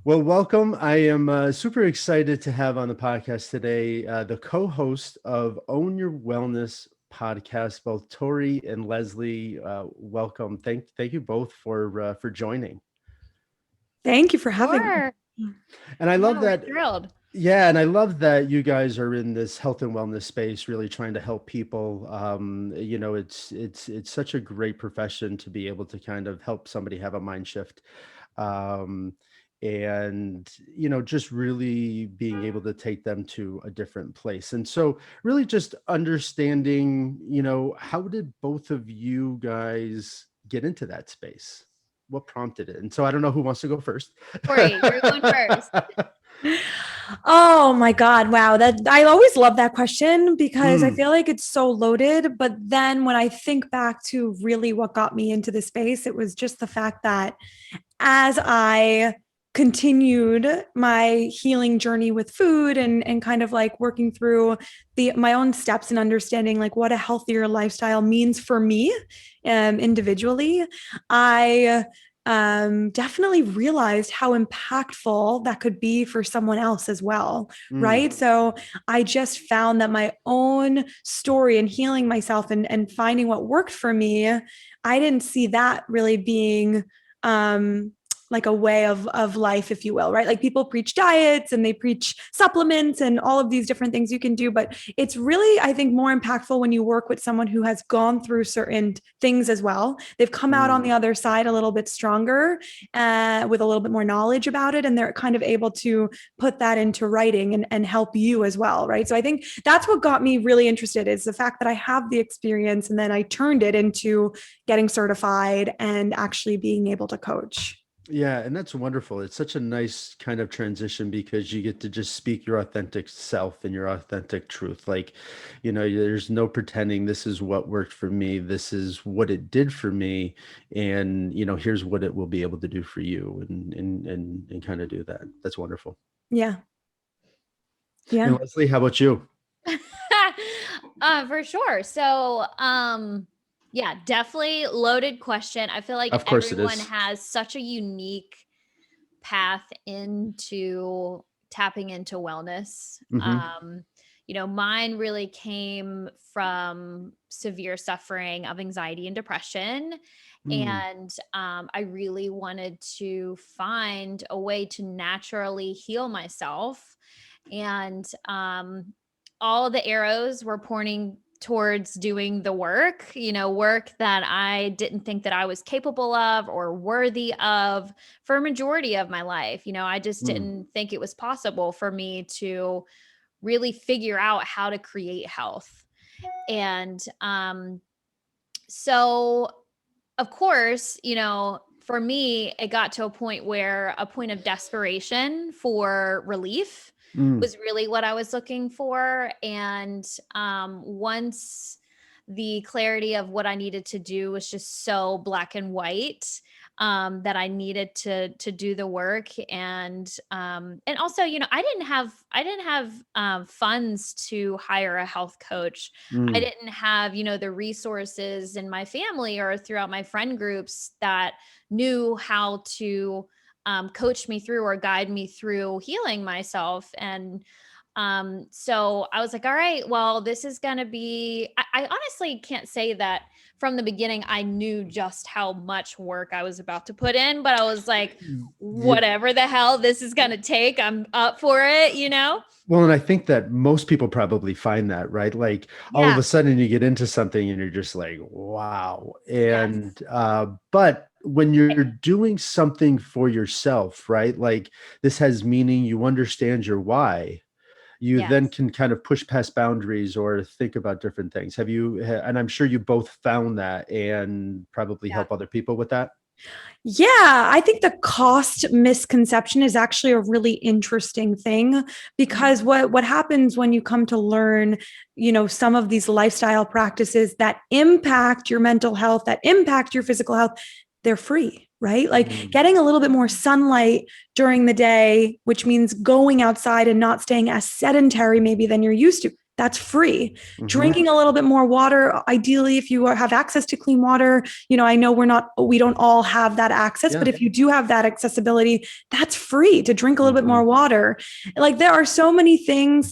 Well, welcome. I am super excited to have on the podcast today the co-host of Own Your Wellness podcast, both Tori and Leslie. Welcome. Thank you both for joining. Thank you for having Sure. me. And I Yeah, love we're that. thrilled. Yeah, and I love that you guys are in this health and wellness space, really trying to help people. It's such a great profession to be able to kind of help somebody have a mind shift. Um, and just really being able to take them to a different place. And so really just understanding, how did both of you guys get into that space? What prompted it? And so I don't know who wants to go first. Tori, you're going first. Oh my God. Wow. That I always love that question because I Mm, feel like it's so loaded. But then when I think back to really what got me into the space, it was just the fact that as I continued my healing journey with food and kind of like working through my own steps and understanding like what a healthier lifestyle means for me individually, I definitely realized how impactful that could be for someone else as well. mm. Right. So I just found that my own story and healing myself and finding what worked for me, I didn't see that really being like a way of life, if you will, right? Like people preach diets and they preach supplements and all of these different things you can do, but it's really, I think, more impactful when you work with someone who has gone through certain things as well. They've come out on the Mm. other side a little bit stronger, with a little bit more knowledge about it, and they're kind of able to put that into writing and help you as well, right? So I think that's what got me really interested, is the fact that I have the experience and then I turned it into getting certified and actually being able to coach. Yeah, and that's wonderful. It's such a nice kind of transition because you get to just speak your authentic self and your authentic truth. Like, there's no pretending this is what worked for me. This is what it did for me. And, here's what it will be able to do for you and kind of do that. That's wonderful. Yeah. And Yeah. Leslie, how about you? For sure. So, yeah, definitely loaded question. I feel like Of course it everyone is. has such a unique path into tapping into wellness. Hmm. Mine really came from severe suffering of anxiety and depression. Mm, And I really wanted to find a way to naturally heal myself. And all the arrows were pointing towards doing the work, work that I didn't think that I was capable of or worthy of for a majority of my life. I just mm, didn't think it was possible for me to really figure out how to create health. And so, of course, for me, it got to a point of desperation for relief mm, was really what I was looking for. And once the clarity of what I needed to do was just so black and white, that I needed to do the work. And also, I didn't have funds to hire a health coach. I mm, didn't have, the resources in my family or throughout my friend groups that knew how to coach me through or guide me through healing myself. And so I was like, all right, well, this is going to be, I honestly can't say that from the beginning I knew just how much work I was about to put in, but I was like, yeah. whatever the hell this is going to take, I'm up for it. Well, and I think that most people probably find that, right? Like all of Yeah. a sudden you get into something and you're just like, wow. Yes. But when you're doing something for yourself, right? Like this has meaning, you understand your why, you then Yes. can kind of push past boundaries or think about different things. And I'm sure you both found that and probably Yeah. help other people with that. Yeah, I think the cost misconception is actually a really interesting thing, because what happens when you come to learn, some of these lifestyle practices that impact your mental health, that impact your physical health, they're free, right? Like Mm, getting a little bit more sunlight during the day, which means going outside and not staying as sedentary maybe than you're used to. That's free. Mhm. Drinking a little bit more water, ideally, if you have access to clean water. I know we don't all have that access, but Yeah. if you do have that accessibility, that's free to drink a little bit more Mhm. water. Like there are so many things,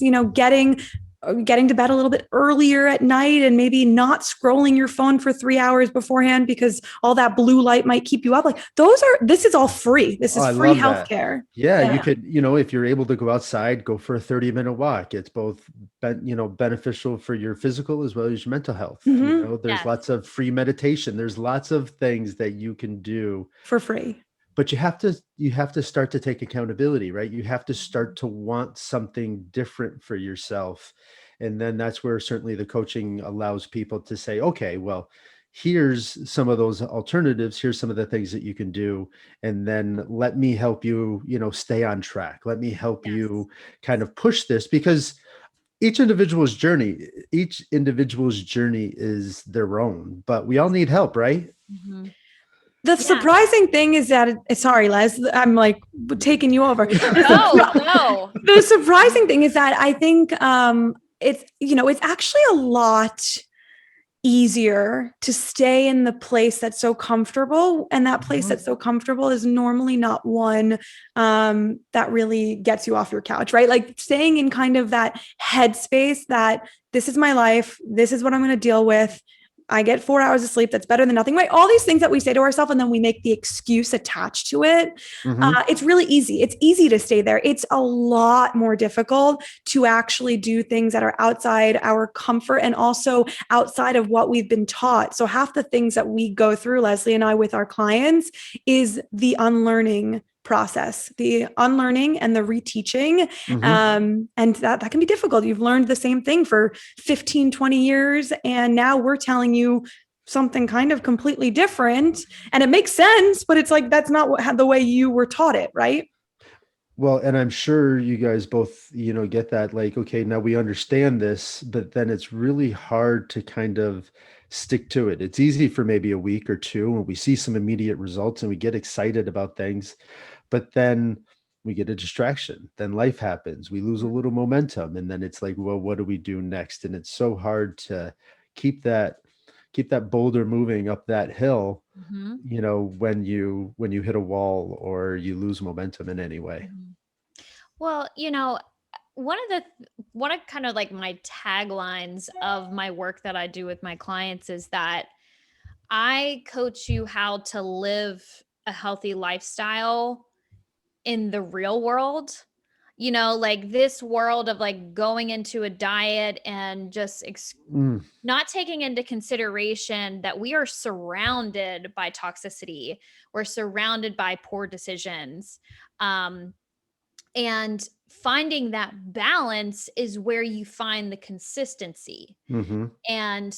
getting to bed a little bit earlier at night and maybe not scrolling your phone for 3 hours beforehand because all that blue light might keep you up. Like this is all free. This Oh, is I free love that. healthcare. Yeah, you Yeah. could, if you're able to go outside, go for a 30-minute walk. It's both, beneficial for your physical as well as your mental health. Mhm. There's Yes. lots of free meditation. There's lots of things that you can do, For free. but you have to start to take accountability, right? You have to start to want something different for yourself. And then that's where certainly the coaching allows people to say, okay, well, here's some of those alternatives. Here's some of the things that you can do. And then let me help you, stay on track. Let me help Yes. you kind of push this, because each individual's journey is their own, but we all need help, right? Mhm. The Yeah. surprising thing is that, sorry, Les, I'm like taking you over. No. The surprising thing is that I think it's actually a lot easier to stay in the place that's so comfortable, and that place Mhm. that's so comfortable is normally not one that really gets you off your couch, right? Like staying in kind of that headspace that this is my life, this is what I'm going to deal with. I get 4 hours of sleep. That's better than nothing, right? All these things that we say to ourselves, and then we make the excuse attached to it. Mhm. It's really easy. It's easy to stay there. It's a lot more difficult to actually do things that are outside our comfort and also outside of what we've been taught. So half the things that we go through, Leslie and I, with our clients is the unlearning process, the unlearning and the reteaching. Mhm. And that can be difficult. You've learned the same thing for 15, 20 years. And now we're telling you something kind of completely different. And it makes sense, but it's like, that's not the way you were taught it, right? Well, and I'm sure you guys both, get that, like, okay, now we understand this, but then it's really hard to kind of stick to it. It's easy for maybe a week or two when we see some immediate results and we get excited about things, but then we get a distraction. Then life happens. We lose a little momentum, and then it's like, well, what do we do next? And it's so hard to keep that keep that boulder moving up that hill, Mhm. when you hit a wall or you lose momentum in any way. Mhm. Well, one of kind of like my taglines of my work that I do with my clients is that I coach you how to live a healthy lifestyle in the real world. Like this world of like going into a diet and just Mm. not taking into consideration that we are surrounded by toxicity. We're surrounded by poor decisions. Um, and finding that balance is where you find the consistency. Mhm. And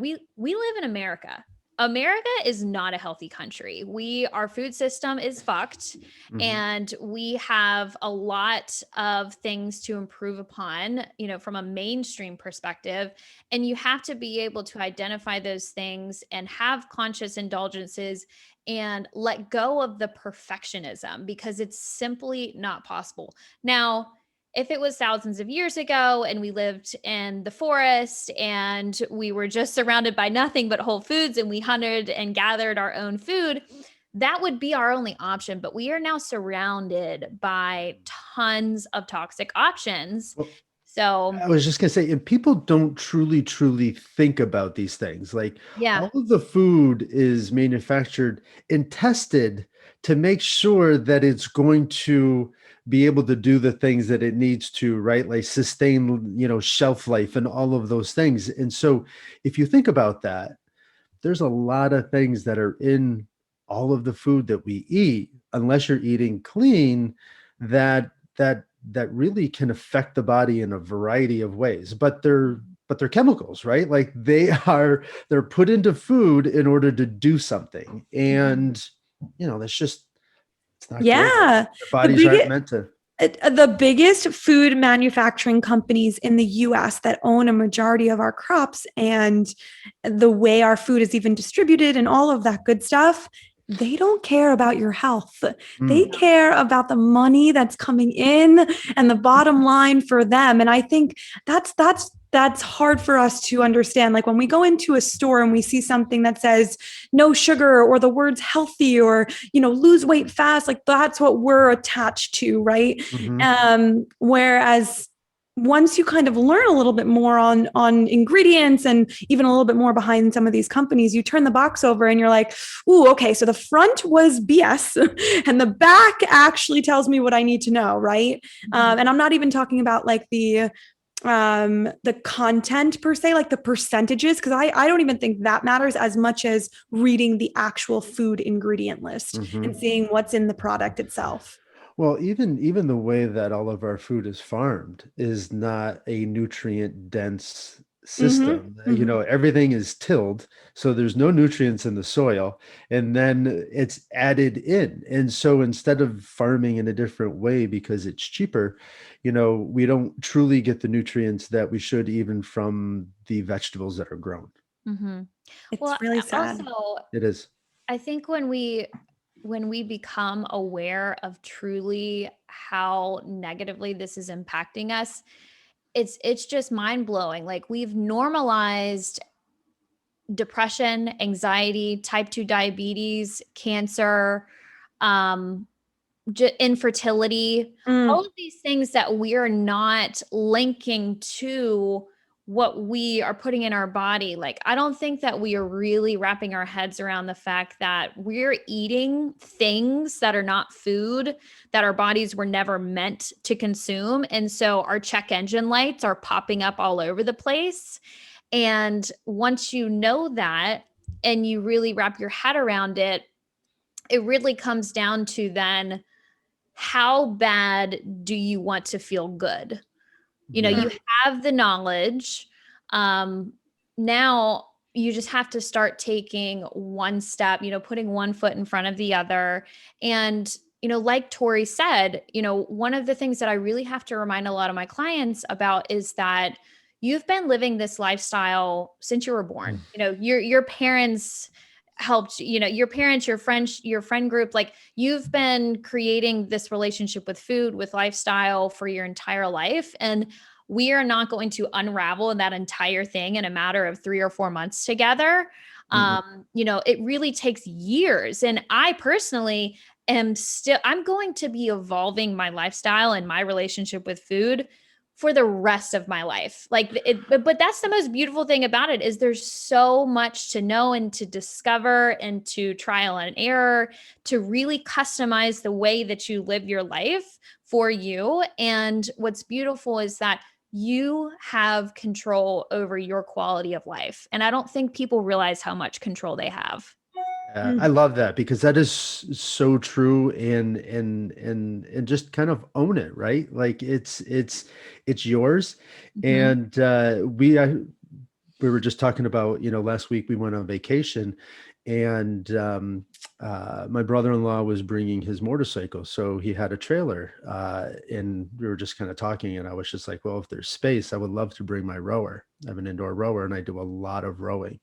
we live in America. America is not a healthy country. Our food system is fucked, Mhm. and we have a lot of things to improve upon, from a mainstream perspective. And you have to be able to identify those things and have conscious indulgences and let go of the perfectionism, because it's simply not possible. Now, if it was thousands of years ago and we lived in the forest and we were just surrounded by nothing but whole foods and we hunted and gathered our own food, that would be our only option. But we are now surrounded by tons of toxic options. Well, So, I was just gonna say, and people don't truly, truly think about these things. Like, yeah. all of the food is manufactured and tested to make sure that it's going to be able to do the things that it needs to, right? Like sustain, shelf life and all of those things. And so if you think about that, there's a lot of things that are in all of the food that we eat, unless you're eating clean, that that really can affect the body in a variety of ways. But they're chemicals, right? Like they're put into food in order to do something. Mhm. And that's just, it's not good. Yeah. The The bodies aren't biggest, meant to. the biggest food manufacturing companies in the US that own a majority of our crops and the way our food is even distributed and all of that good stuff, they don't care about your health. They Mm, care about the money that's coming in and the bottom line for them. And I think that's hard for us to understand. Like when we go into a store and we see something that says no sugar or the words healthy or, lose weight fast, like that's what we're attached to, right? mhm. Whereas once you kind of learn a little bit more on ingredients and even a little bit more behind some of these companies, you turn the box over and you're like, ooh, okay, so the front was BS and the back actually tells me what I need to know, right? And I'm not even talking about like the content per se, like the percentages, because I don't even think that matters as much as reading the actual food ingredient list and Mhm. seeing what's in the product itself. Well, even the way that all of our food is farmed is not a nutrient dense Mm-hmm. system. Mm-hmm. Everything is tilled, so there's no nutrients in the soil, and then it's added in. And so instead of farming in a different way because it's cheaper, we don't truly get the nutrients that we should even from the vegetables that are grown. Mm-hmm. Well, It's really sad. also, It is. I think when we become aware of truly how negatively this is impacting us, it's just mind-blowing. Like we've normalized depression, anxiety, type 2 diabetes, cancer, um infertility, all Mm. of these things that we're not linking to what we are putting in our body. Like, I don't think that we are really wrapping our heads around the fact that we're eating things that are not food, that our bodies were never meant to consume. And so our check engine lights are popping up all over the place. And once you know that and you really wrap your head around it, it really comes down to then how bad do you want to feel good? Yeah. You have the knowledge. Um, Now you just have to start taking one step, putting one foot in front of the other. And, like Tori said, one of the things that I really have to remind a lot of my clients about is that you've been living this lifestyle since you were born. Your parents helped, your parents, your friend group, like you've been creating this relationship with food, with lifestyle for your entire life. And we are not going to unravel that entire thing in a matter of 3 or 4 months together. Mhm. It really takes years. And I personally I'm going to be evolving my lifestyle and my relationship with food for the rest of my life. But that's the most beautiful thing about it is there's so much to know and to discover and to trial and error to really customize the way that you live your life for you. And what's beautiful is that you have control over your quality of life. And I don't think people realize how much control they have. I Mm. love that because that is so true and just kind of own it, right? Like it's yours. Mhm. And we were just talking about, last week we went on vacation and my brother-in-law was bringing his motorcycle. So he had a trailer and we were just kind of talking and I was just like, well, if there's space, I would love to bring my rower. I have an indoor rower and I do a lot of rowing.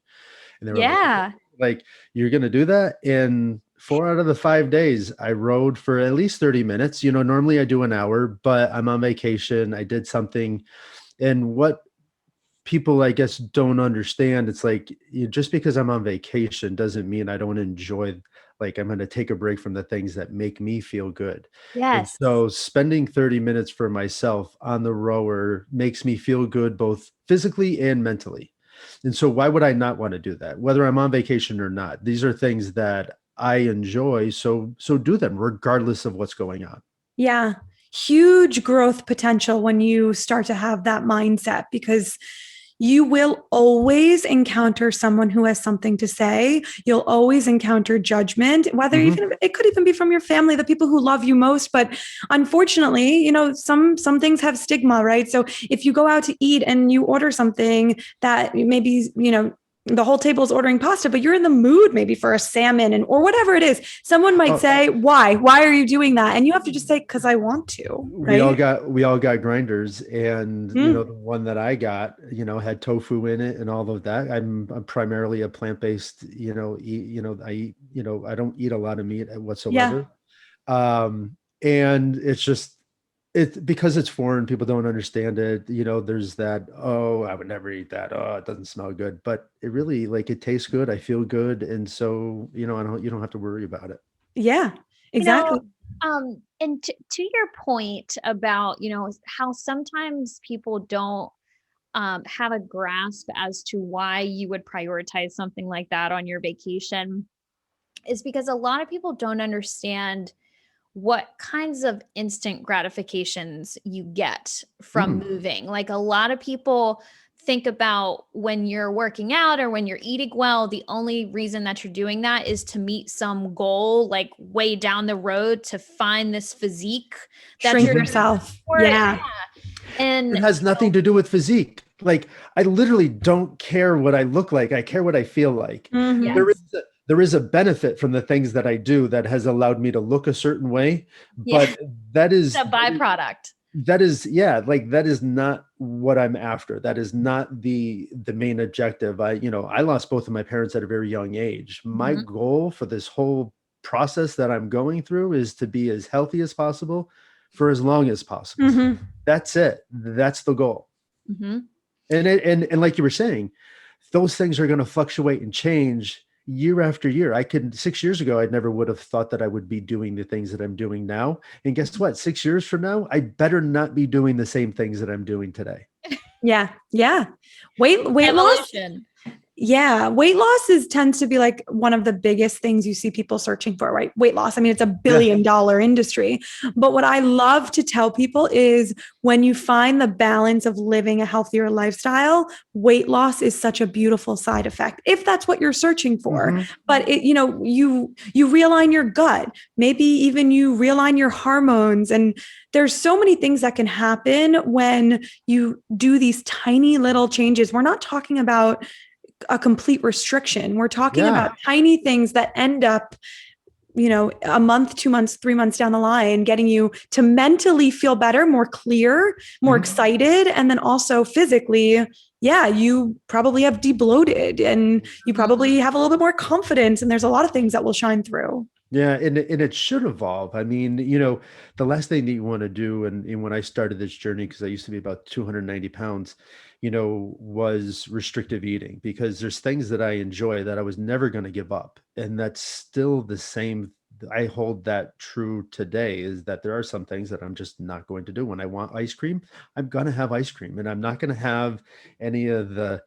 And they were like, Yeah. like, you're gonna do that? In 4 out of the 5 days, I rode for at least 30 minutes. Normally I do an hour, but I'm on vacation. I did something. And what people, I guess, don't understand, it's like, just because I'm on vacation doesn't mean I don't enjoy, like, I'm gonna take a break from the things that make me feel good. And Yes. so spending 30 minutes for myself on the rower makes me feel good both physically and mentally. And so why would I not want to do that? Whether I'm on vacation or not. These are things that I enjoy, so do them regardless of what's going on. Yeah. Huge growth potential when you start to have that mindset because you will always encounter someone who has something to say. You'll always encounter judgment, whether Mhm. even it could even be from your family, the people who love you most. But unfortunately, some things have stigma, right? So if you go out to eat and you order something that maybe, the whole table is ordering pasta, but you're in the mood maybe for a salmon or whatever it is. Someone might say, why are you doing that? And you have to just say, because I want to, right? We all got grinders, and the one that I got, had tofu in it and all of that. I'm primarily a plant-based, I eat, I don't eat a lot of meat whatsoever. And it's because it's foreign, people don't understand it. There's that, oh, I would never eat that. Oh, it doesn't smell good, but it really, like, it tastes good. I feel good. And so, you don't have to worry about it. Yeah, exactly. And to your point about, how sometimes people don't have a grasp as to why you would prioritize something like that on your vacation, is because a lot of people don't understand what kinds of instant gratifications you get from moving. Like, a lot of people think about when you're working out or when you're eating well, the only reason that you're doing that is to meet some goal, like way down the road, to find this physique that Shrink you're yourself. for. Yeah. And it has nothing to do with physique. Like, I literally don't care what I look like. I care what I feel like. Mhm. There is a benefit from the things that I do that has allowed me to look a certain way, but that is a byproduct. That is not what I'm after. That is not the main objective. I lost both of my parents at a very young age. My goal for this whole process that I'm going through is to be as healthy as possible for as long as possible. That's it. That's the goal. And like you were saying, those things are going to fluctuate and change year after year. 6 years ago, I never would have thought that I would be doing the things that I'm doing now. And guess what? 6 years from now, I better not be doing the same things that I'm doing today. Yeah. Weight loss. Yeah. Weight loss tends to be like one of the biggest things you see people searching for, right? Weight loss. I mean, it's $1 billion industry. But what I love to tell people is, when you find the balance of living a healthier lifestyle, weight loss is such a beautiful side effect, if that's what you're searching for. But you realign your gut, maybe even you realign your hormones. And there's so many things that can happen when you do these tiny little changes. We're not talking about a complete restriction. We're talking about tiny things that end up, a month, 2 months, 3 months down the line, getting you to mentally feel better, more clear, more excited. And then also physically, you probably have debloated and you probably have a little bit more confidence. And there's a lot of things that will shine through. Yeah, and it should evolve. I mean, the last thing that you want to do, and when I started this journey, because I used to be about 290 pounds, was restrictive eating, because there's things that I enjoy that I was never going to give up. And that's still the same. I hold that true today, is that there are some things that I'm just not going to do. When I want ice cream, I'm going to have ice cream, and I'm not going to have any of the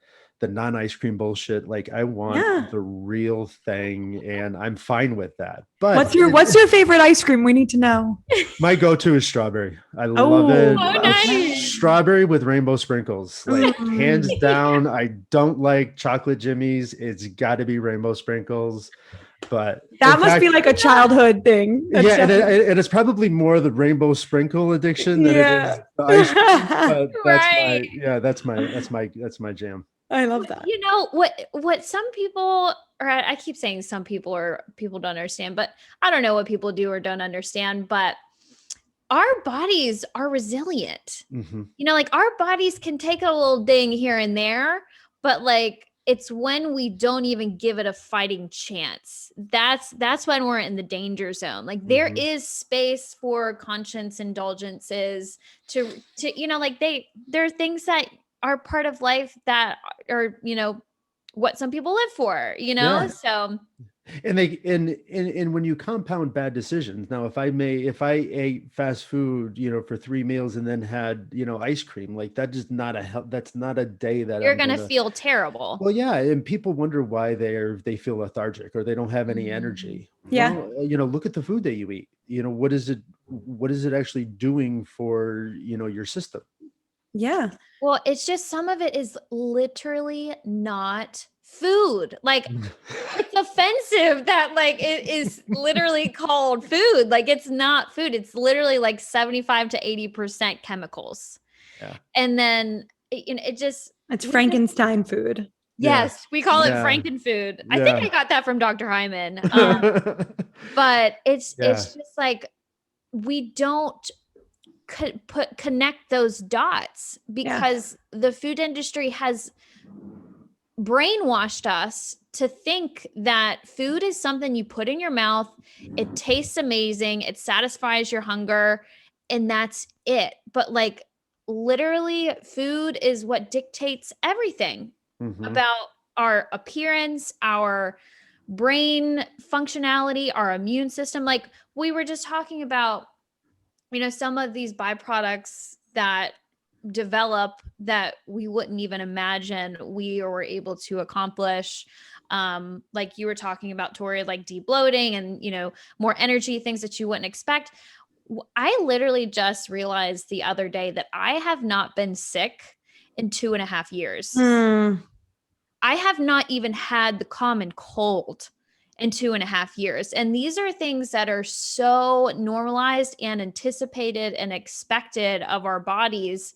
non-ice cream bullshit. Like, I want the real thing, and I'm fine with that. But what's your favorite ice cream? We need to know. My go-to is strawberry. I love it. Oh, nice. Strawberry with rainbow sprinkles. Like, hands down. I don't like chocolate jimmies. It's got to be rainbow sprinkles. But that must be like a childhood thing. And it's probably more the rainbow sprinkle addiction than it is the ice cream. But that's my jam. I love that. What some people, or I keep saying some people, or people don't understand, but I don't know what people do or don't understand, but our bodies are resilient. Like, our bodies can take a little ding here and there, but like, it's when we don't even give it a fighting chance. That's when we're in the danger zone. Like, there is space for conscious indulgences to like, there are things that are part of life that are, what some people live for, so. And when you compound bad decisions, now, if I ate fast food, for 3 meals and then had, ice cream, like, that's not a day that you're going to feel terrible. Well, yeah. And people wonder why they feel lethargic or they don't have any energy. Yeah. Well, look at the food that you eat. What is it actually doing for, your system? Yeah. Well, it's just, some of it is literally not food. Like, it's offensive that, like, it is literally called food. Like, it's not food. It's literally like 75 to 80% chemicals. Yeah. And then, it's Frankenstein food. Yeah. Yes, we call it Yeah. frankenfood. I think I Yeah. got that from Dr. Hyman. But Yeah. it's just like we don't connect those dots Yeah. because the food industry has brainwashed us to think that food is something you put in your mouth, it tastes amazing, it satisfies your hunger, and that's it. But like literally, food is what dictates everything Hmm. about our appearance, our brain functionality, our immune system. Like we were just talking about, some of these byproducts that develop that we wouldn't even imagine we were able to accomplish. Like you were talking about, Tori, like debloating and, more energy, things that you wouldn't expect. I literally just realized the other day that I have not been sick in 2.5 years. Mm. I have not even had the common cold in 2.5 years. And these are things that are so normalized and anticipated and expected of our bodies,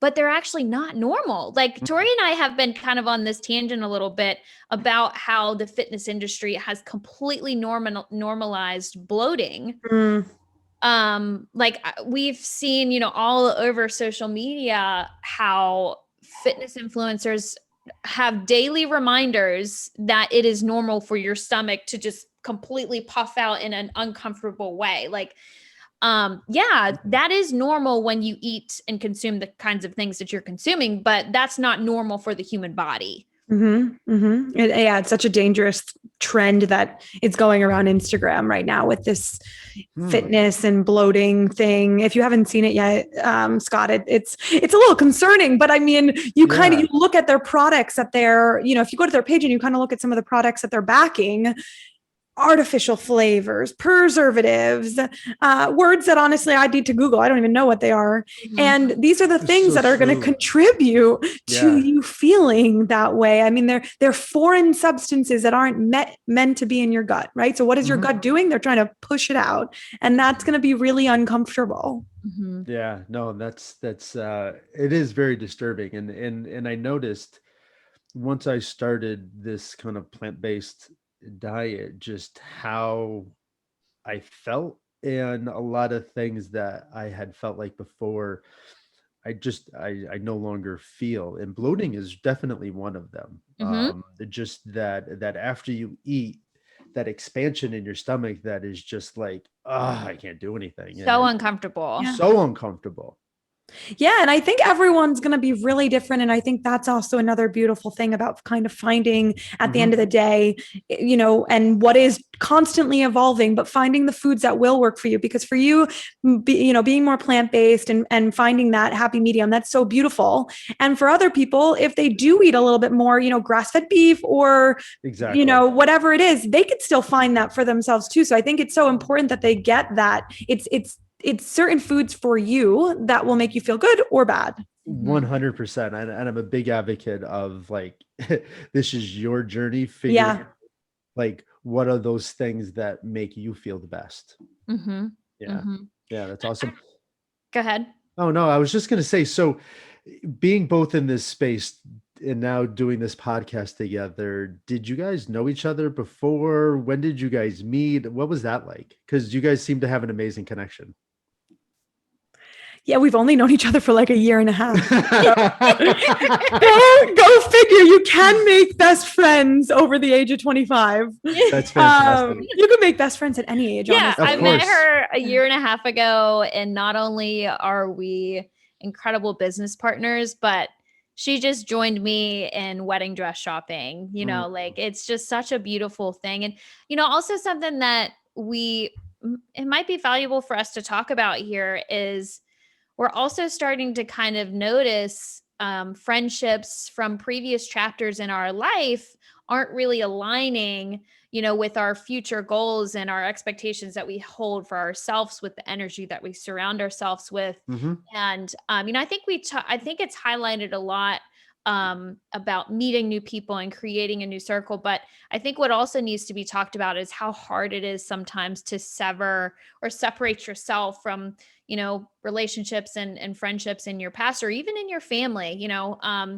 but they're actually not normal. Like Tori and I have been kind of on this tangent a little bit about how the fitness industry has completely normalized bloating. Mm. Like we've seen, all over social media how fitness influencers have daily reminders that it is normal for your stomach to just completely puff out in an uncomfortable way. Like, yeah, that is normal when you eat and consume the kinds of things that you're consuming, but that's not normal for the human body. Yeah, it's such a dangerous trend that it's going around Instagram right now with this fitness and bloating thing. If you haven't seen it yet, Scott, it's a little concerning. But I mean, you look at their products that they're, if you go to their page and you kind of look at some of the products that they're backing, artificial flavors, preservatives, words that honestly I need to Google. I don't even know what they are. Mhm. And these are the It's things so that are going to true. contribute to Yeah. you feeling that way. I mean, they're foreign substances that aren't meant to be in your gut, right? So what is your gut doing? They're trying to push it out. And that's going to be really uncomfortable. Mhm. Yeah, no, that's it is very disturbing. And I noticed once I started this kind of plant-based diet, just how I felt, and a lot of things that I had felt like before, I no longer feel. And bloating is definitely one of them. Mhm. Just that after you eat, that expansion in your stomach that is just like, ah, I can't do anything. And So it's uncomfortable. so uncomfortable. Yeah. And I think everyone's going to be really different. And I think that's also another beautiful thing about kind of finding at the end of the day, and what is constantly evolving, but finding the foods that will work for you. Because for you, being more plant-based and finding that happy medium, that's so beautiful. And for other people, if they do eat a little bit more, grass-fed beef or, Exactly. whatever it is, they could still find that for themselves too. So I think it's so important that they get that it's certain foods for you that will make you feel good or bad. 100%. And I'm a big advocate of like, this is your journey. Yeah. Like, what are those things that make you feel the best? Mhm. Yeah. Mhm. Yeah, that's awesome. Go ahead. Oh no, I was just gonna say, so being both in this space and now doing this podcast together, did you guys know each other before? When did you guys meet? What was that like? Because you guys seem to have an amazing connection. Yeah, we've only known each other for like a year and a half. Go figure. You can make best friends over the age of 25. That's fantastic. You can make best friends at any age. Yeah, honestly. I met her a year and a half ago, and not only are we incredible business partners, but she just joined me in wedding dress shopping. Like it's just such a beautiful thing. And, also something that it might be valuable for us to talk about here is we're also starting to kind of notice friendships from previous chapters in our life aren't really aligning, with our future goals and our expectations that we hold for ourselves with the energy that we surround ourselves with. And, I think I think it's highlighted a lot about meeting new people and creating a new circle. But I think what also needs to be talked about is how hard it is sometimes to sever or separate yourself from, relationships and friendships in your past or even in your family,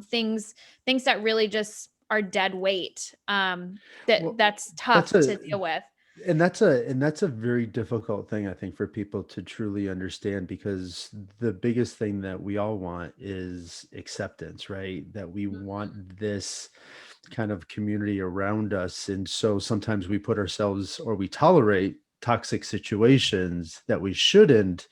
things that really just our dead weight. Well, That's that's tough a to deal with. and that's a very difficult thing, I think, for people to truly understand, because the biggest thing that we all want is acceptance, right? That we want this kind of community around us. And so sometimes we put ourselves, or we tolerate toxic situations that we shouldn't,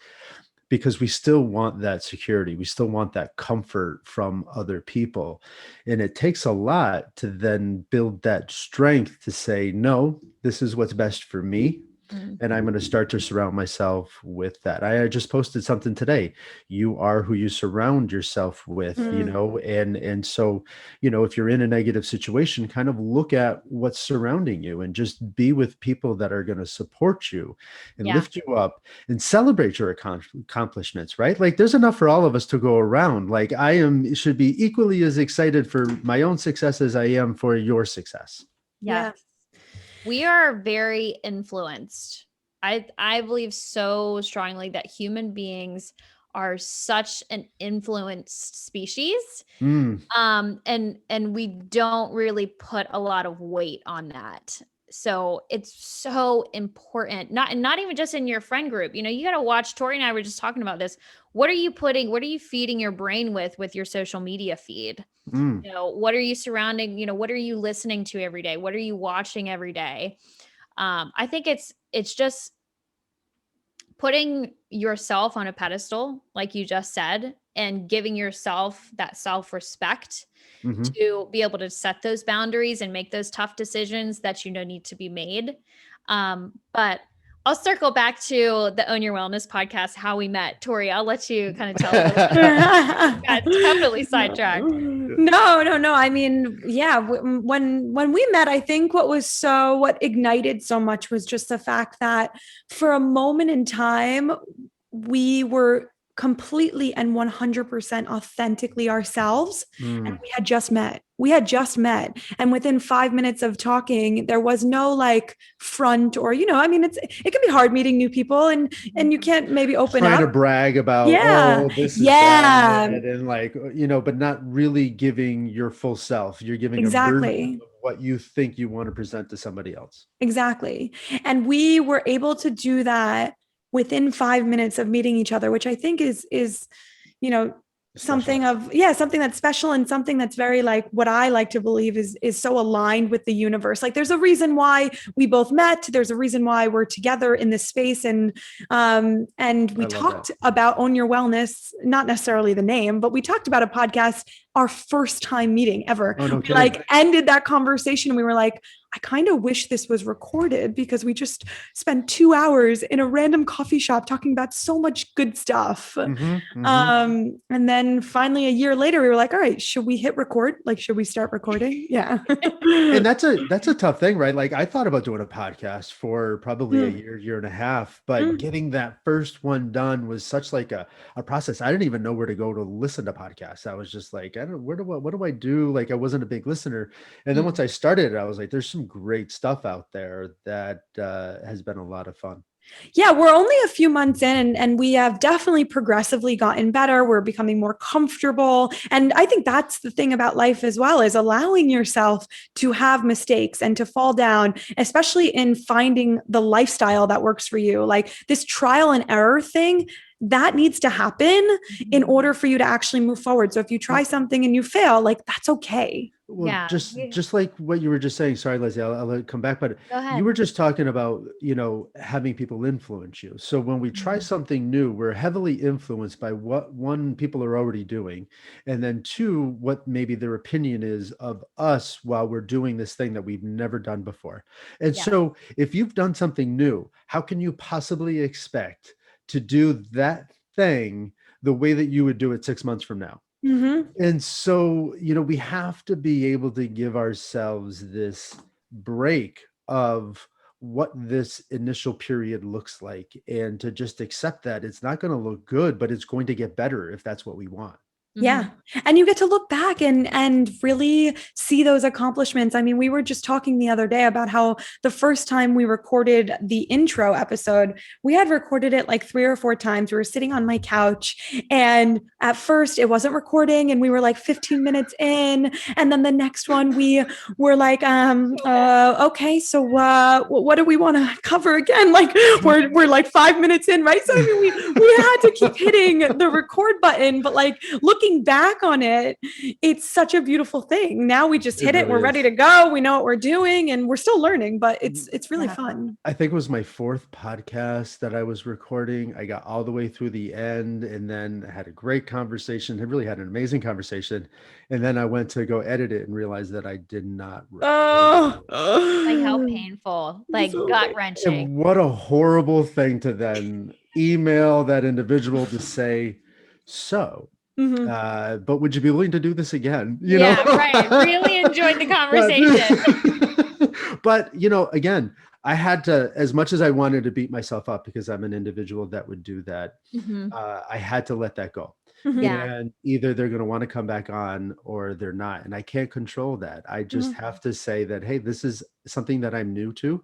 because we still want that security. We still want that comfort from other people. And it takes a lot to then build that strength to say, no, this is what's best for me. Mm. And I'm going to start to surround myself with that. I just posted something today. You are who you surround yourself with, Mm. and so, if you're in a negative situation, kind of look at what's surrounding you and just be with people that are going to support you and Yeah. lift you up and celebrate your accomplishments, right? Like, there's enough for all of us to go around. Like, should be equally as excited for my own success as I am for your success. Yeah. Yes. We are very influenced. I believe so strongly that human beings are such an influenced species. Mm, And we don't really put a lot of weight on that. So it's so important. Not even just in your friend group. You got to watch. Tori and I were just talking about this. What are you feeding your brain with your social media feed? mm. What are you surrounding, what are you listening to every day? What are you watching every day? I think it's just putting yourself on a pedestal, like you just said, and giving yourself that self-respect Mhm. to be able to set those boundaries and make those tough decisions that need to be made. But I'll circle back to the Own Your Wellness podcast, how we met. Tori, I'll let you kind of tell a little bit about that. Got definitely sidetracked. No, no, no. I mean, yeah, when we met, I think what ignited so much was just the fact that for a moment in time, we were completely and 100% authentically ourselves, and Mm. we had just met, and within 5 minutes of talking, there was no like front, or I mean, it can be hard meeting new people, and you can't maybe open Trying up. to brag about, Yeah, oh, this is bad, yeah, and like, but not really giving your full self. You're giving a version exactly. of what you think you want to present to somebody else. Exactly. And we were able to do that within 5 minutes of meeting each other, which I think is, you know, Special. something that's special, and something that's very, like, what I like to believe is so aligned with the universe. Like, there's a reason why we both met. There's a reason why we're together in this space. And I we love that. talked about Own Your Wellness, not necessarily the name, but we talked about a podcast, our first time meeting ever. Oh, no We kidding. like ended that conversation, and we were like, I kind of wish this was recorded, because we just spent 2 hours in a random coffee shop talking about so much good stuff. And then finally, a year later, we were like, all right, should we hit record? Like, should we start recording? Yeah. And that's a tough thing, right? Like, I thought about doing a podcast for probably a Mm, year and a half, but mm. getting that first one done was such like a process. I didn't even know where to go to listen to podcasts. I was just like, I don't, what do I do? Like, I wasn't a big listener. And then once I started, I was like, there's some great stuff out there that has been a lot of fun. Yeah, we're only a few months in, and we have definitely progressively gotten better. We're becoming more comfortable. And I think that's the thing about life as well, is allowing yourself to have mistakes and to fall down, especially in finding the lifestyle that works for you. Like, this trial and error thing, that needs to happen in order for you to actually move forward. So if you try something and you fail, like, that's okay. Well, Yeah. just like what you were just saying. Sorry, Leslie, I'll let it come back. But Go you ahead. were just talking about, having people influence you. So when we try something new, we're heavily influenced by what, one, people are already doing, and then two, what maybe their opinion is of us while we're doing this thing that we've never done before. And Yeah. so if you've done something new, how can you possibly expect to do that thing the way that you would do it 6 months from now? Mm-hmm. And so, we have to be able to give ourselves this break of what this initial period looks like, and to just accept that it's not going to look good, but it's going to get better if that's what we want. Yeah. And you get to look back and really see those accomplishments. I mean, we were just talking the other day about how the first time we recorded the intro episode, we had recorded it like 3 or 4 times. We were sitting on my couch, and at first it wasn't recording, and we were like 15 minutes in, and then the next one we were like okay, so what do we want to cover again? Like we're like 5 minutes in, right? So I mean, we had to keep hitting the record button, but like looking back on it, it's such a beautiful thing. Now we just hit it, we're ready to go, we know what we're doing, and we're still learning, but it's really fun. I think it was my 4th podcast that I was recording. I got all the way through the end and then had a great conversation. I really had an amazing conversation. And then I went to go edit it and realized that I did not. Like how painful, like gut wrenching. And what a horrible thing to then email that individual to say, so, but would you be willing to do this again? You know? Right. Really enjoyed the conversation. But, again, I had to, as much as I wanted to beat myself up because I'm an individual that would do that, I had to let that go. And either they're going to want to come back on or they're not. And I can't control that. I just have to say that, hey, this is something that I'm new to.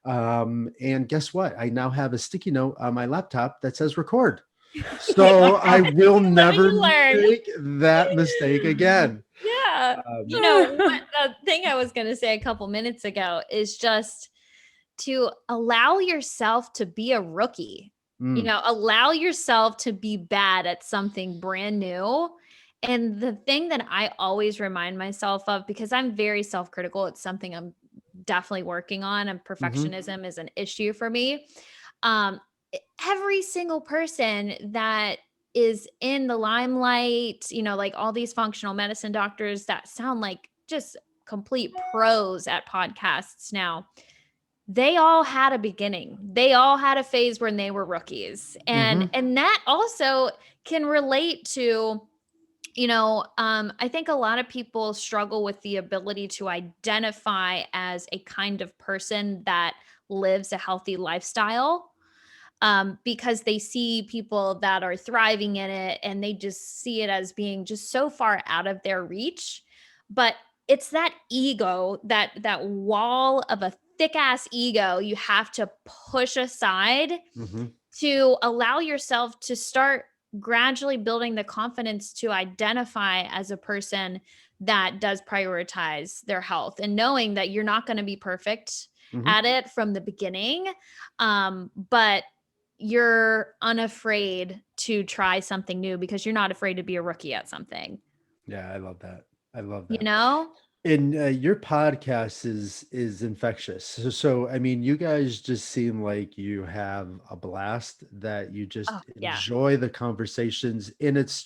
And guess what? I now have a sticky note on my laptop that says record. So I will never make that mistake again. Yeah. The thing I was going to say a couple minutes ago is just to allow yourself to be a rookie. Allow yourself to be bad at something brand new. And the thing that I always remind myself of, because I'm very self-critical, it's something I'm definitely working on, and perfectionism is an issue for me. Every single person that is in the limelight, like all these functional medicine doctors that sound like just complete pros at podcasts now, they all had a beginning. They all had a phase when they were rookies. And that also can relate to, I think a lot of people struggle with the ability to identify as a kind of person that lives a healthy lifestyle, because they see people that are thriving in it and they just see it as being just so far out of their reach. But it's that ego, that wall of a thick ass ego you have to push aside to allow yourself to start gradually building the confidence to identify as a person that does prioritize their health, and knowing that you're not going to be perfect at it from the beginning. But you're unafraid to try something new because you're not afraid to be a rookie at something. Yeah, I love that. I love that. And your podcast is infectious. So, I mean, you guys just seem like you have a blast, that you just enjoy the conversations, and it's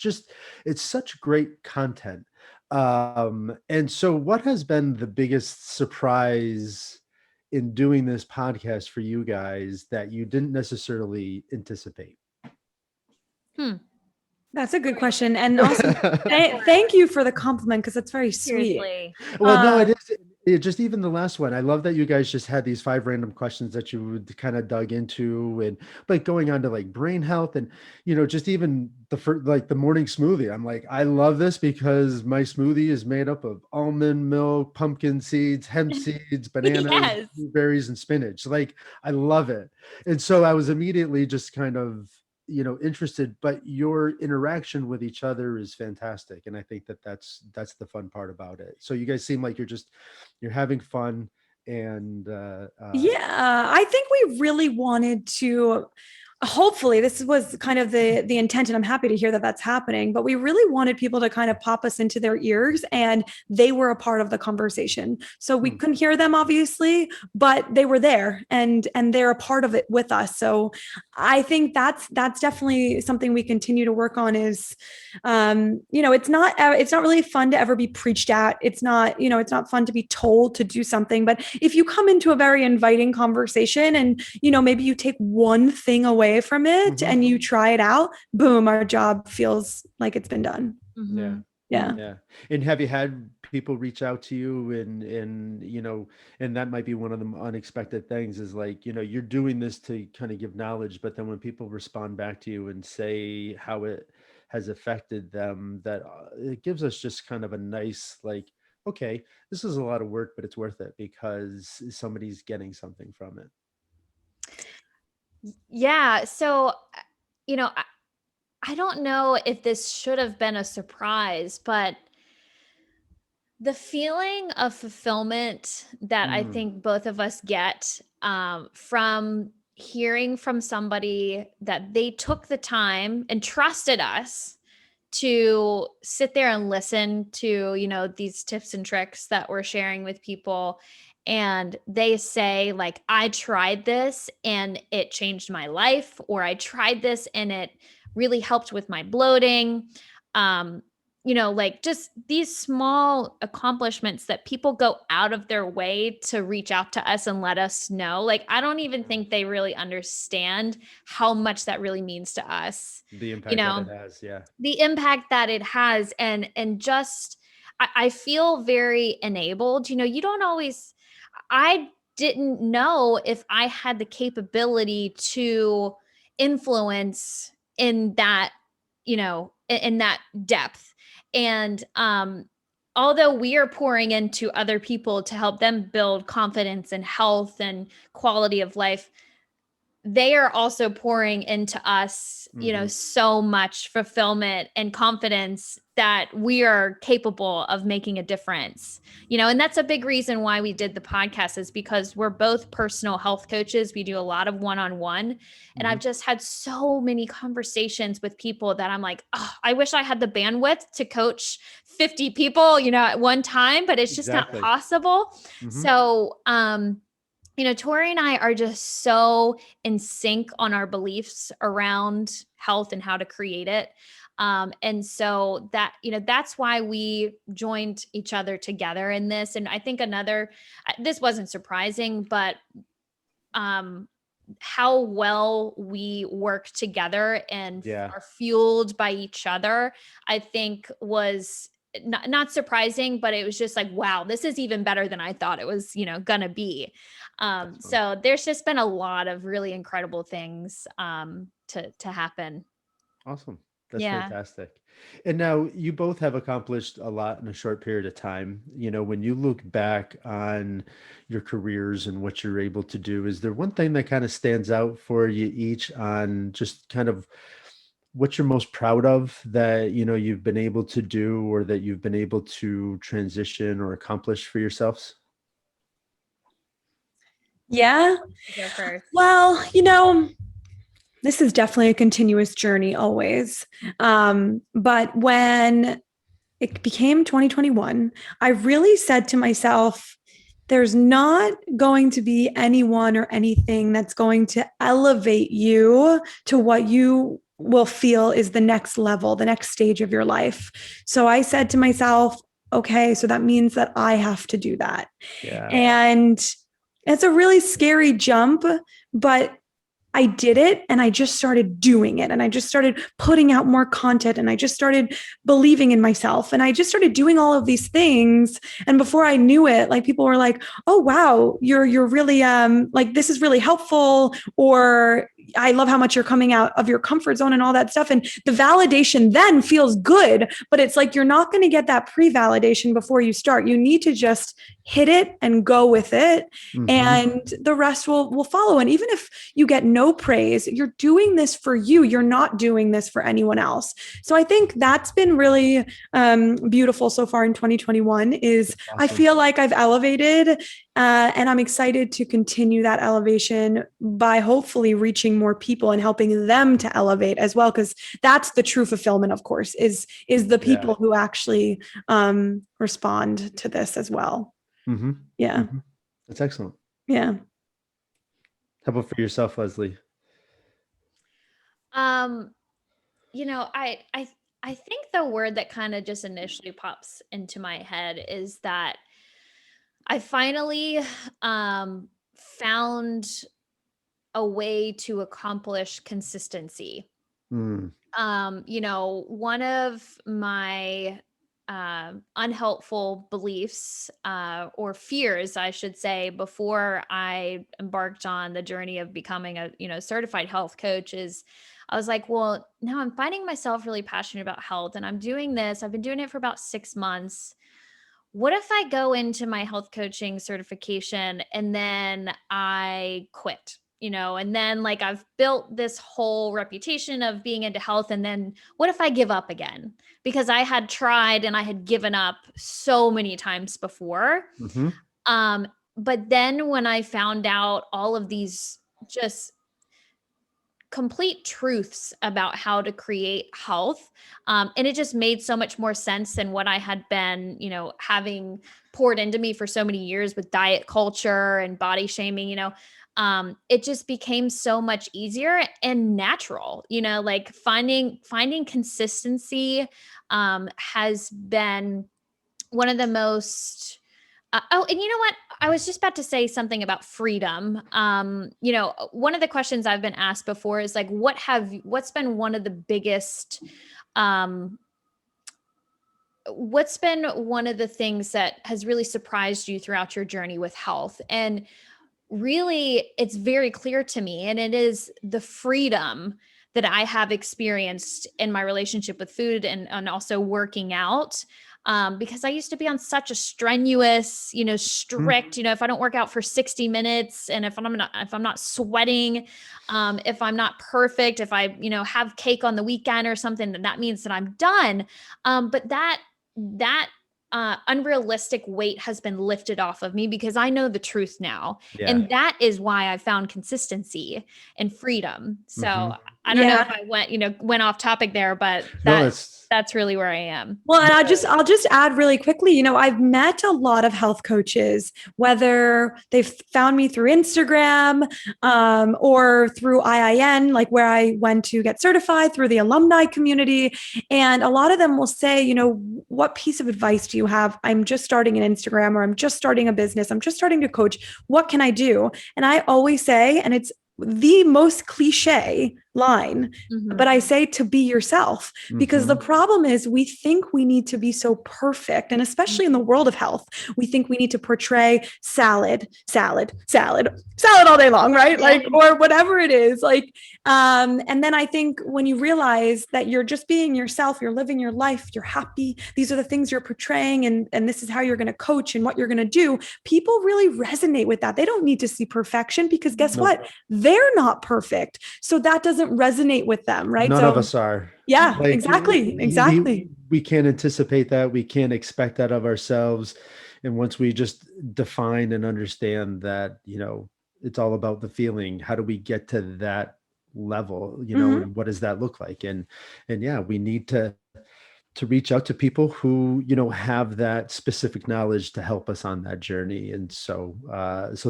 such great content. And so what has been the biggest surprise in doing this podcast for you guys that you didn't necessarily anticipate? That's a good question. And also, thank you for the compliment, because it's very sweet. Seriously. Well, no, it is. Just even the last one. I love that you guys just had these 5 random questions that you would kind of dug into, and like going on to like brain health, and just even the morning smoothie. I'm like, I love this because my smoothie is made up of almond milk, pumpkin seeds, hemp seeds, bananas, blueberries, and spinach. Like, I love it. And so I was immediately just kind of interested, but your interaction with each other is fantastic. And I think that's the fun part about it. So you guys seem like you're having fun. And I think we really wanted to, hopefully this was kind of the intent, and I'm happy to hear that that's happening, but we really wanted people to kind of pop us into their ears, and they were a part of the conversation. So we couldn't hear them, obviously, but they were there, and they're a part of it with us. So I think that's definitely something we continue to work on. Is it's not really fun to ever be preached at. It's not fun to be told to do something. But if you come into a very inviting conversation, and maybe you take one thing away from it and you try it out, boom, our job feels like it's been done. Yeah. And have you had people reach out to you, and and that might be one of the unexpected things, is like, you're doing this to kind of give knowledge, but then when people respond back to you and say how has affected them, that it gives us just kind of a nice, like, okay, this is a lot of work, but it's worth it because somebody's getting something from it. Yeah. So, you know, I don't know if this should have been a surprise, but the feeling of fulfillment that I Mm, think both of us get from hearing from somebody that they took the time and trusted us to sit there and listen to, these tips and tricks that we're sharing with people. And they say, like, I tried this and it changed my life, or I tried this and it really helped with my bloating. Um, like just these small accomplishments that people go out of their way to reach out to us and let us know. Like, I don't even think they really understand how much that really means to us. the You impact that it know, has. Yeah. the impact that it has, and just I feel very enabled. You don't always, I didn't know if I had the capability to influence in that, in that depth. And although we are pouring into other people to help them build confidence and health and quality of life, they are also pouring into us, Hmm. so much fulfillment and confidence that we are capable of making a difference. And that's a big reason why we did the podcast, is because we're both personal health coaches. We do a lot of one-on-one, and Hmm. I've just had so many conversations with people that I'm like, oh, I wish I had the bandwidth to coach 50 people, at one time, but it's just not Exactly. possible. Hmm. So, Tori and I are just so in sync on our beliefs around health and how to create it. And so that, that's why we joined each other together in this. And I think this wasn't surprising, but um, how well we work together and Yeah. are fueled by each other, I think was not surprising, but it was just like, wow, this is even better than I thought it was, gonna be. That's fun. So there's just been a lot of really incredible things to happen. Awesome. That's Yeah. fantastic. And now you both have accomplished a lot in a short period of time. When you look back on your careers and what you're able to do, is there one thing that kind of stands out for you each on just kind of what you're most proud of that, you've been able to do, or that you've been able to transition or accomplish for yourselves? Yeah. Go first. Well, this is definitely a continuous journey always. But when it became 2021, I really said to myself, there's not going to be anyone or anything that's going to elevate you to what you will feel is the next level, the next stage of your life. So I said to myself, okay, so that means that I have to do that. Yeah. And it's a really scary jump, but I did it and I just started doing it and I just started putting out more content and I just started believing in myself and I just started doing all of these things. And before I knew it, like people were like, "Oh wow, you're really like this is really helpful," or "I love how much you're coming out of your comfort zone," and all that stuff. And the validation then feels good, but it's like you're not going to get that pre-validation before you start. You need to just hit it and go with it, Hmm. and the rest will follow. And even if you get no praise, you're doing this for you, you're not doing this for anyone else. So I think that's been really beautiful so far in 2021 is I Awesome. feel like I've elevated, and I'm excited to continue that elevation by hopefully reaching more people and helping them to elevate as well, because that's the true fulfillment, of course, is the Yeah. people who actually respond to this as well. Hmm. Yeah. Hmm. That's excellent. Yeah. How about for yourself, Leslie? Um, I think the word that kind of just initially pops into my head is that I finally found a way to accomplish consistency. Mm, One of my unhelpful beliefs or fears, I should say, before I embarked on the journey of becoming a certified health coach. Is I was like, well, now I'm finding myself really passionate about health, and I'm doing this. I've been doing it for about 6 months. What if I go into my health coaching certification and then I quit? And then like I've built this whole reputation of being into health. And then what if I give up again? Because I had tried and I had given up so many times before. Mhm. Um, but then when I found out all of these just complete truths about how to create health. And it just made so much more sense than what I had been, having poured into me for so many years with diet culture and body shaming, it just became so much easier and natural, like finding consistency has been one of the most and you know what? I was just about to say something about freedom. One of the questions I've been asked before is like, what's been one of the biggest, um, what's been one of the things that has really surprised you throughout your journey with health? And really, it's very clear to me, and it is the freedom that I have experienced in my relationship with food and also working out. Because I used to be on such a strenuous, Mhm. strict, if I don't work out for 60 minutes and if I'm not sweating, if I'm not perfect, if I, have cake on the weekend or something, then that means that I'm done. But that unrealistic weight has been lifted off of me because I know the truth now. Yeah. And that is why I found consistency and freedom. So Mhm. I don't know Yeah. if I went off topic there, but No, that's that's really where I am. Well, and I'll just add really quickly, I've met a lot of health coaches, whether they've found me through Instagram or through IIN, like where I went to get certified through the alumni community. And a lot of them will say, what piece of advice do you have? I'm just starting an Instagram, or I'm just starting a business. I'm just starting to coach. What can I do? And I always say, and it's the most cliche line, Mhm. but I say to be yourself, because the Mhm. problem is we think we need to be so perfect. And especially in the world of health, we think we need to portray salad, salad, salad, salad all day long, right? Yeah. Like, or whatever it is. Like, and then I think when you realize that you're just being yourself, you're living your life, you're happy, these are the things you're portraying, and this is how you're going to coach and what you're going to do, people really resonate with that. They don't need to see perfection, because guess Nope. what? They're not perfect. So that doesn't resonate with them, right? None of So us are. yeah, Like exactly. Exactly. we can't anticipate that. We can't expect that of ourselves. And once we just define and understand that, it's all about the feeling. How do we get to that level, Mhm. and what does that look like? And yeah, we need to reach out to people who have that specific knowledge to help us on that journey. And so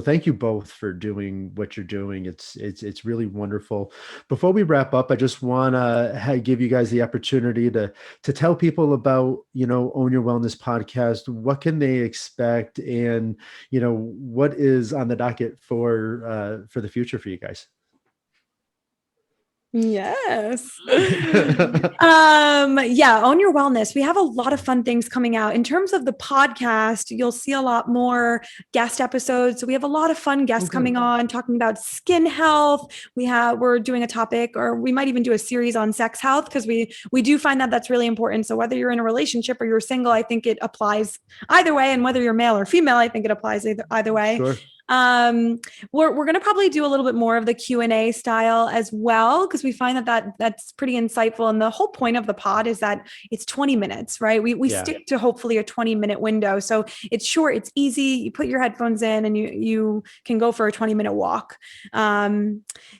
thank you both for doing what you're doing. It's really wonderful. Before we wrap up, I just want to give you guys the opportunity to tell people about Own Your Wellness podcast. What can they expect, and what is on the docket for the future for you guys? Yes. Yeah, Own Your Wellness. We have a lot of fun things coming out. In terms of the podcast, you'll see a lot more guest episodes. So we have a lot of fun guests Okay. coming on talking about skin health. We're doing a topic, or we might even do a series on sex health, because we do find that that's really important. So whether you're in a relationship or you're single, I think it applies either way. And whether you're male or female, I think it applies either way. Sure. We're going to probably do a little bit more of the Q&A style as well, because we find that's pretty insightful. And the whole point of the pod is that it's 20 minutes, right? We Yeah. stick to hopefully a 20-minute window. So it's short, it's easy. You put your headphones in and you can go for a 20-minute walk.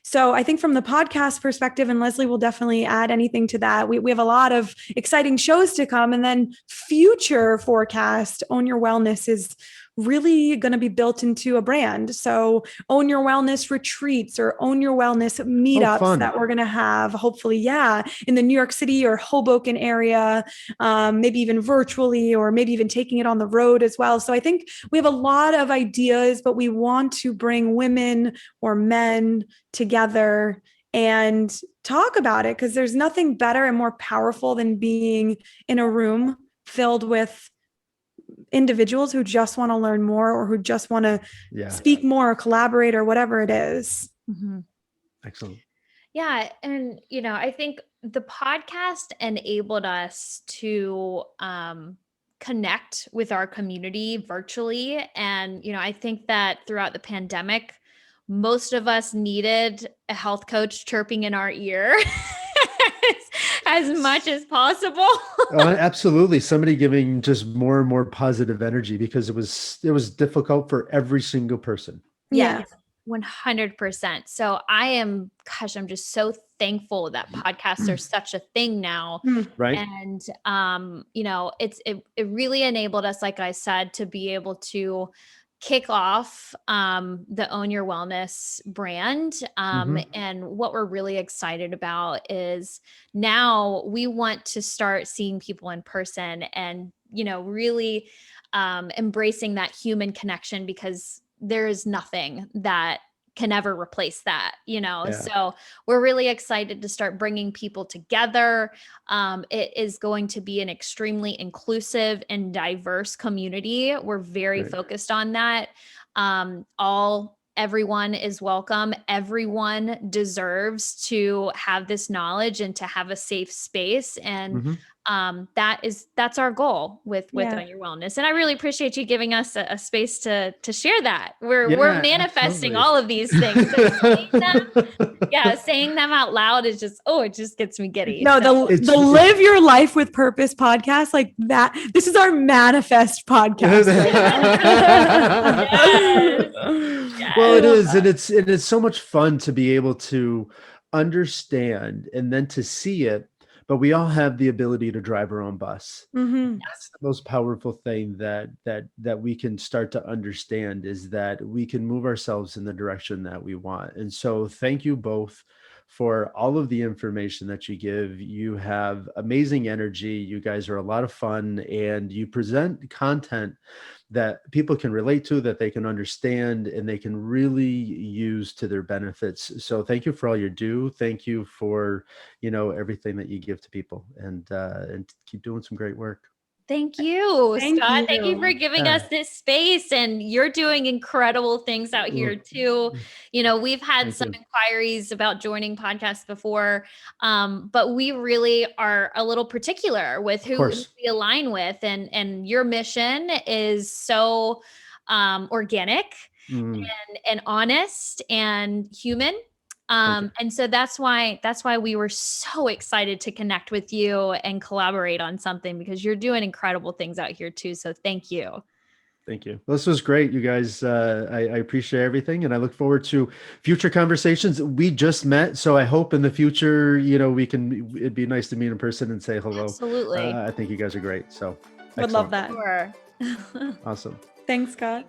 So I think from the podcast perspective, and Leslie will definitely add anything to that, we have a lot of exciting shows to come. And then future forecast, Own Your Wellness is really going to be built into a brand. So Own Your Wellness retreats or Own Your Wellness meetups that we're going to have, hopefully, in the New York City or Hoboken area, maybe even virtually, or maybe even taking it on the road as well. So I think we have a lot of ideas, but we want to bring women or men together and talk about it, because there's nothing better and more powerful than being in a room filled with individuals who just want to learn more or who just want to Yeah. speak more or collaborate or whatever it is. Mhm. Excellent. Yeah. And, I think the podcast enabled us to connect with our community virtually. And, I think that throughout the pandemic, most of us needed a health coach chirping in our ear as much as possible. Absolutely. Somebody giving just more and more positive energy, because it was difficult for every single person. Yeah. 100%. So I'm just so thankful that podcasts are such a thing now. Right. And, it really enabled us, like I said, to be able to kick off the Own Your Wellness brand. And what we're really excited about is now we want to start seeing people in person and, really embracing that human connection, because there is nothing that can ever replace that, Yeah. So we're really excited to start bringing people together. It is going to be an extremely inclusive and diverse community. We're very Right. focused on that. Everyone is welcome. Everyone deserves to have this knowledge and to have a safe space. And that's our goal with Yeah. On Your Wellness. And I really appreciate you giving us a space to share that. We're Yeah, manifesting absolutely. all of these things. So saying them out loud is just, it just gets me giddy. No, So- the Live Your Life with Purpose podcast, like that. This is our manifest podcast. Yes. Well, it is, and it's so much fun to be able to understand and then to see it. But we all have the ability to drive our own bus. That's the most powerful thing that we can start to understand, is that we can move ourselves in the direction that we want. And so thank you both for all of the information that you give. You have amazing energy. You guys are a lot of fun, and you present content that people can relate to, that they can understand, and they can really use to their benefits. So thank you for all you do. Thank you for, everything that you give to people, and keep doing some great work. Thank you, Thank Scott. Thank you you. for giving us this space, and you're doing incredible things out here too. We've had Thank some you. inquiries about joining podcasts before, but we really are a little particular with who we align with, and your mission is so organic and honest and human. And so that's why we were so excited to connect with you and collaborate on something, because you're doing incredible things out here too. So thank you. Thank you. This was great, you guys. I appreciate everything, and I look forward to future conversations. We just met, so I hope in the future, it'd be nice to meet in person and say hello. Absolutely. I think you guys are great. So Would love that. Sure. Awesome. Thanks, Scott.